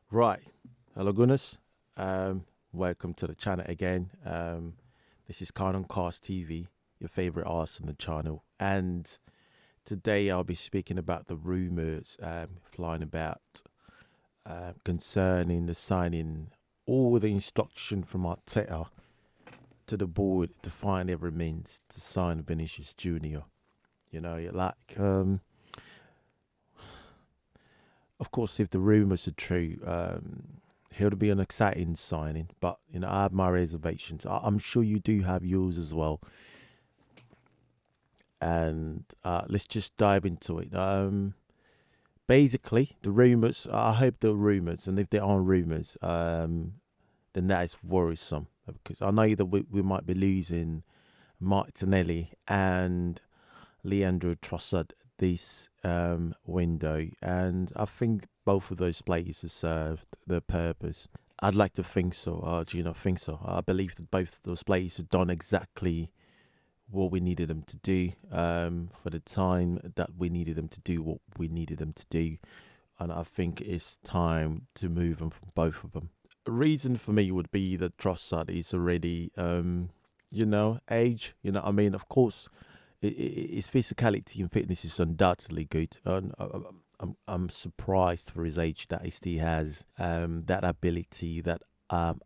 Right. Hello, Gunners. Welcome to the channel again. This is Canon Cast TV, your favorite Arsenal channel. And today I'll be speaking about the rumours flying about concerning the signing, all the instruction from Arteta to the board to find every means to sign Vinicius Jr. You know, of course, if the rumours are true, he'll be an exciting signing. But I have my reservations. I'm sure you do have yours as well. And let's just dive into it. Basically, the rumours. I hope they're rumours, and if they aren't rumours, then that is worrisome because I know that we might be losing Martinelli and Leandro Trossard this window, and I think both of those players have served their purpose. I'd like to think so. Do you not think so? I believe that both of those players have done exactly what we needed them to do for the time that we needed them to do what we needed them to do. And I think it's time to move on from both of them. A reason for me would be that Trossard is already, age. I mean, of course, his physicality and fitness is undoubtedly good. And I'm surprised for his age that he still has that ability, that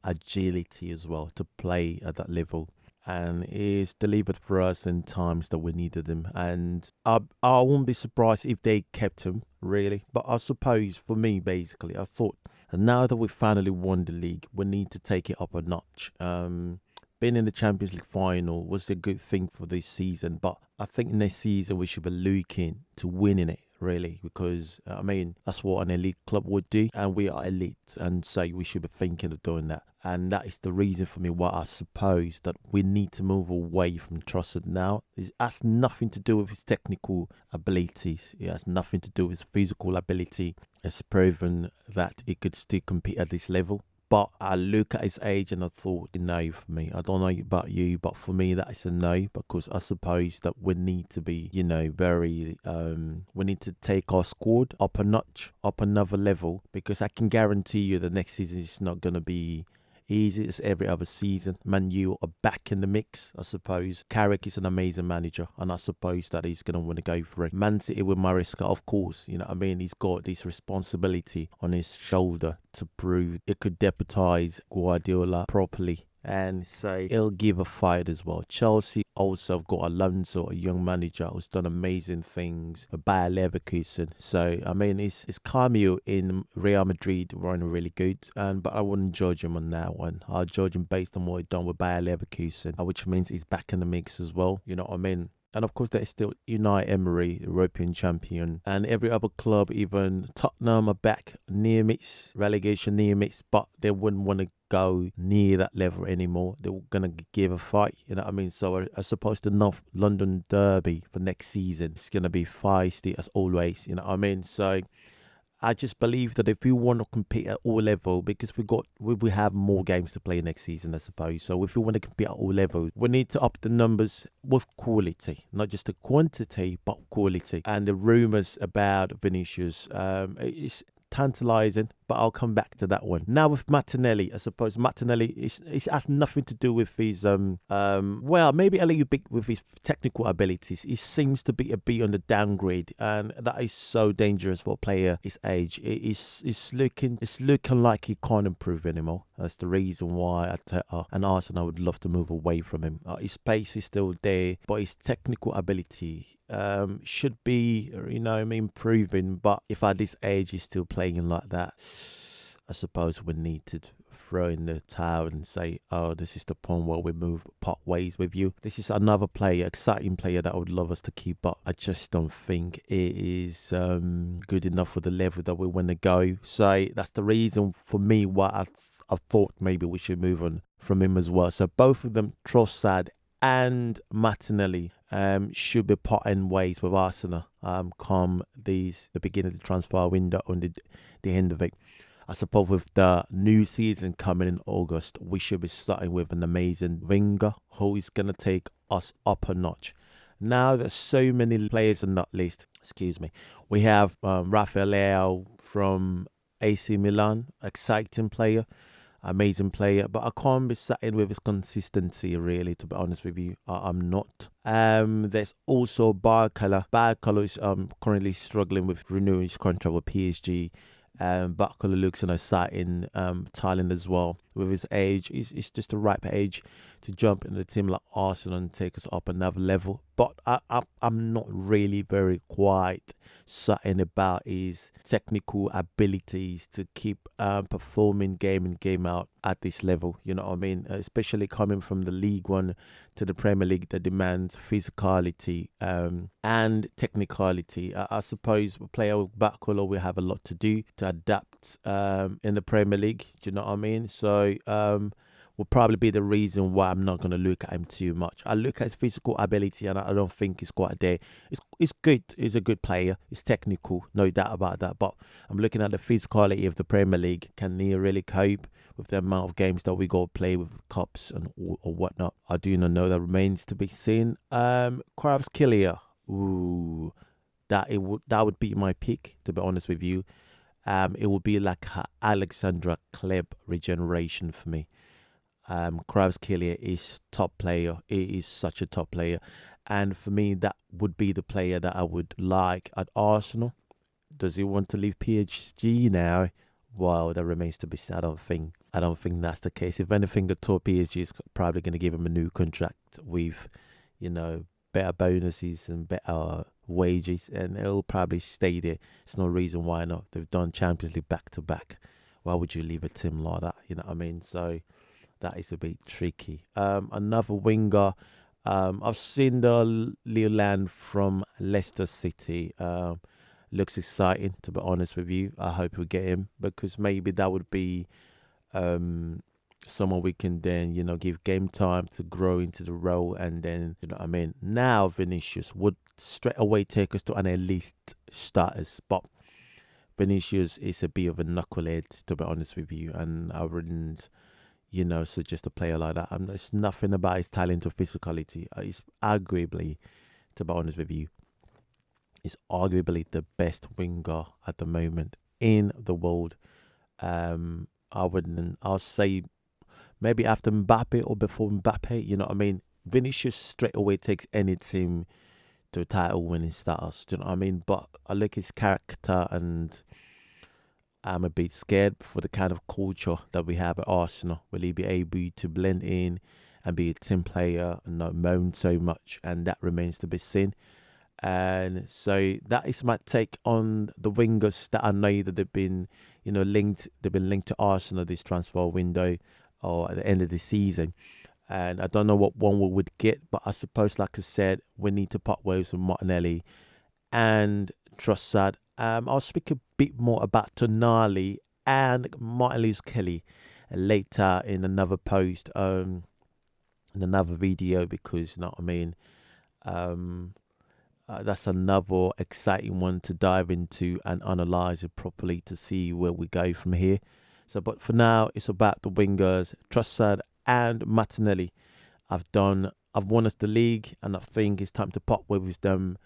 agility as well to play at that level. And he's delivered for us in times that we needed him. And I won't be surprised if they kept him, really. But I suppose for me, basically, I thought now that we finally won the league, we need to take it up a notch. Being in the Champions League final was a good thing for this season, but I think next season we should be looking to winning it, really, because I mean that's what an elite club would do, and we are elite, and so we should be thinking of doing that. And that is the reason for me why I suppose that we need to move away from Trossard now. It has nothing to do with his technical abilities. It has nothing to do with his physical ability. It's proven that he could still compete at this level. But I look at his age and I thought, no, for me. I don't know about you, but for me, that is a no, because I suppose that we need to be, we need to take our squad up a notch, up another level, because I can guarantee you the next season is not going to be easy as every other season. Man U are back in the mix, I suppose. Carrick is an amazing manager, and I suppose that he's going to want to go for it. Man City with Maresca, of course, he's got this responsibility on his shoulder to prove it could deputize Guardiola properly. And so he'll give a fight as well. Chelsea also have got Alonso, a young manager who's done amazing things with Bayer Leverkusen. So I mean, his cameo in Real Madrid weren't really good, but I wouldn't judge him on that one. I'll judge him based on what he's done with Bayer Leverkusen, which means he's back in the mix as well. You know what I mean? And of course, there is still Unai Emery, European champion, and every other club, even Tottenham, are back near miss, relegation near miss, but they wouldn't want to go near that level anymore. They were going to give a fight, you know what I mean? So I suppose the North London Derby for next season is going to be feisty as always, you know what I mean? So I just believe that if we want to compete at all level, because we have more games to play next season, I suppose. So if we want to compete at all levels, we need to up the numbers with quality, not just the quantity, but quality. And the rumours about Vinicius, is tantalising, but I'll come back to that one. Now with Martinelli, I suppose Martinelli it has nothing to do with his well, maybe a little bit with his technical abilities. He seems to be a bit on the downgrade, and that is so dangerous for a player his age. It's looking like he can't improve anymore. That's the reason why and Arsenal would love to move away from him. His pace is still there, but his technical ability should be, improving. But if at this age he's still playing like that, I suppose we need to throw in the towel and say, oh, this is the point where we part ways with you. This is another player, exciting player that I would love us to keep up. I just don't think it is good enough for the level that we want to go. So that's the reason for me why I thought maybe we should move on from him as well. So both of them, Trossard and Martinelli, should be parting ways with Arsenal come the beginning of the transfer window on the end of it. I suppose with the new season coming in August, we should be starting with an amazing winger who is going to take us up a notch. Now there's so many players on that list, we have Rafael Leao from AC Milan, exciting player, amazing player, but I can't be satisfied with his consistency, really, to be honest with you. I'm not. There's also Barcola. Barcola is currently struggling with renewing his contract with PSG. Barcola looks exciting. Thailand as well. With his age, it's just the ripe age to jump in a team like Arsenal and take us up another level. But I'm not really very quite certain about his technical abilities to keep performing game in, game out at this level. You know what I mean? Especially coming from the League One to the Premier League that demands physicality and technicality. I suppose a player with Barcola will have a lot to do to adapt in the Premier League. Do you know what I mean? So will probably be the reason why I'm not going to look at him too much. I look at his physical ability and I don't think it's quite there. It's good. He's a good player. He's technical, no doubt about that. But I'm looking at the physicality of the Premier League. Can he really cope with the amount of games that we got to play with cups and or whatnot? I do not know. That remains to be seen. Kvaratskhelia. Ooh, that would be my pick, to be honest with you. It would be like Alexandra Kleb regeneration for me. Kvaratskhelia is top player. He is such a top player, and for me, that would be the player that I would like at Arsenal. Does he want to leave PSG now? Well, that remains to be seen. I don't think that's the case. If anything, at all, PSG is probably going to give him a new contract with, better bonuses and better wages, and he'll probably stay there. It's no reason why not. They've done Champions League back to back. Why would you leave a team like that? You know what I mean? So that is a bit tricky. Another winger. I've seen the Leland from Leicester City. Looks exciting, to be honest with you. I hope we get him, because maybe that would be someone we can then, give game time to grow into the role. And then, now Vinicius would straight away take us to an elite status. But Vinicius is a bit of a knucklehead, to be honest with you. And I wouldn't, suggest a player like that. There's nothing about his talent or physicality. He's arguably, to be honest with you, is arguably the best winger at the moment in the world. I'll say maybe after Mbappe or before Mbappe. You know what I mean? Vinicius straight away takes any team to a title winning status. Do you know what I mean? But I look at his character and I'm a bit scared for the kind of culture that we have at Arsenal. Will he be able to blend in and be a team player and not moan so much? And that remains to be seen. And so that is my take on the wingers that I know that they've been, linked. They've been linked to Arsenal this transfer window or at the end of the season. And I don't know what one we would get, but I suppose, like I said, we need to part ways with Martinelli and Trossard. I'll speak a bit more about Tonali and Martinelli's Kelly later in another post, in another video, because, you know what I mean, that's another exciting one to dive into and analyze it properly to see where we go from here. So, but for now, it's about the wingers, Trossard and Martinelli. I've won us the league, and I think it's time to part ways with them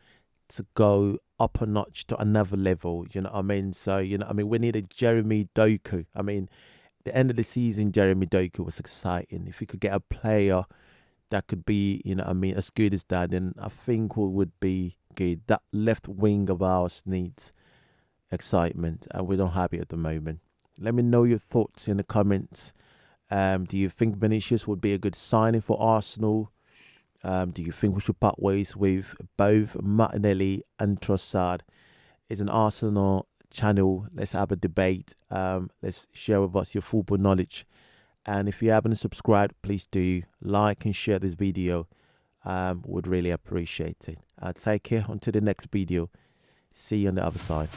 to go up a notch to another level. You know what I mean? So, we need a Jeremy Doku. I mean, the end of the season, Jeremy Doku was exciting. If we could get a player that could be, as good as that, then I think we would be good. That left wing of ours needs excitement, and we don't have it at the moment. Let me know your thoughts in the comments. Do you think Vinicius would be a good signing for Arsenal? Do you think we should part ways with both Martinelli and Trossard? It's an Arsenal channel. Let's have a debate. Let's share with us your football knowledge. And if you haven't subscribed, please do like and share this video. Would really appreciate it. Take care until the next video. See you on the other side.